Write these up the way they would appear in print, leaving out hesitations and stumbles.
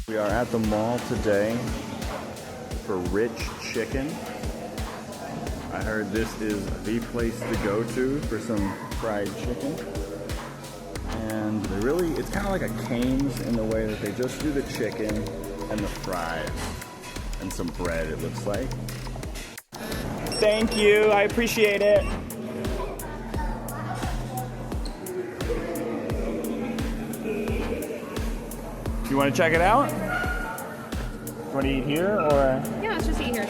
We are at the mall today for Rich Chicken. I heard this is the place to go to for some fried chicken. And it's kind of like a Cane's in the way that they just do the chicken and the fries and some bread, it looks like. Thank you, I appreciate it. You want to check it out? You want to eat here or? Yeah, let's just eat here.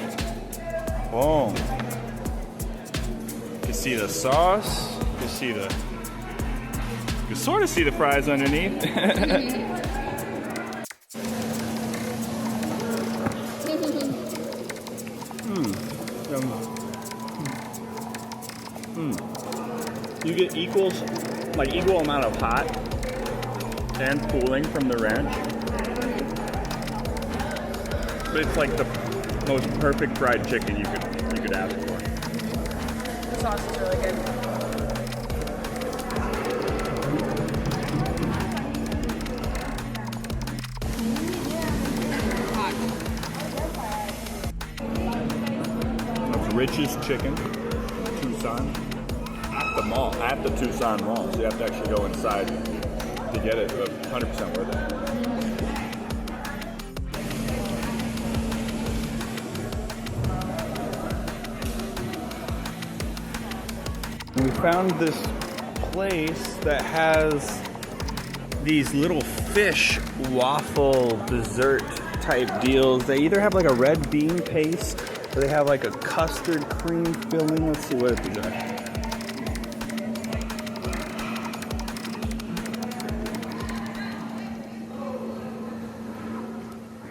Oh. You can see the sauce. You can sort of see the fries underneath. You get equal amount of hot and cooling from the ranch. But it's like the most perfect fried chicken you could ask for. The sauce is really good. That's Rich's Chicken, Tucson. At the mall, at the Tucson Mall. So you have to actually go inside to get it, but 100% worth it. We found this place that has these little fish waffle dessert type deals. They either have like a red bean paste or they have like a custard cream filling. Let's see what these are.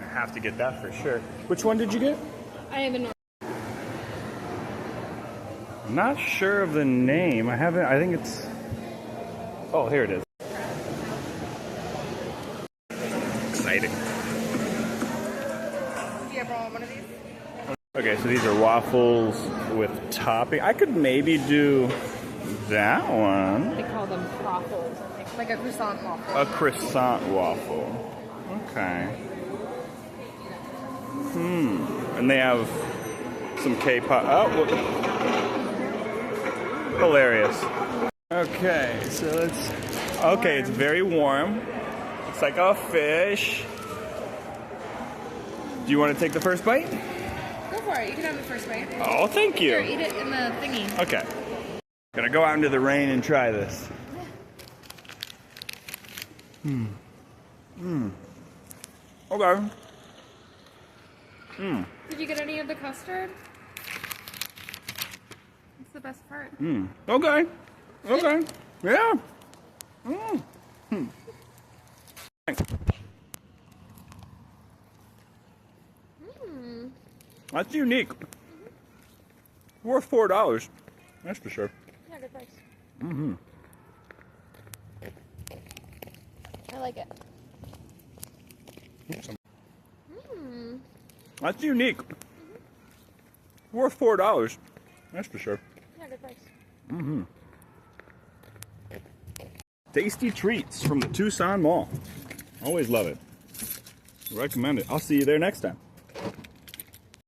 I have to get that for sure. Which one did you get? I haven't. I'm not sure of the name. I think it's... Oh, here it is. Exciting. Do you ever want one of these? Okay, so these are waffles with topping. I could maybe do that one. They call them waffles, I think. Like a croissant waffle. A croissant waffle. Okay. And they have some K-pop. Oh, hilarious. Okay, so it's very warm. It's like a fish. Do you want to take the first bite? Go for it. You can have the first bite. Oh, thank you. Here, eat it in the thingy. Okay. Gonna go out into the rain and try this. Okay. Did you get any of the custard? It's the best part. Okay. Okay. Yeah. That's unique. Worth $4. That's for sure. Yeah, good price. I like it. That's unique. Worth $4. That's for sure. Yeah, good price. Tasty treats from the Tucson Mall. Always love it. Recommend it. I'll see you there next time.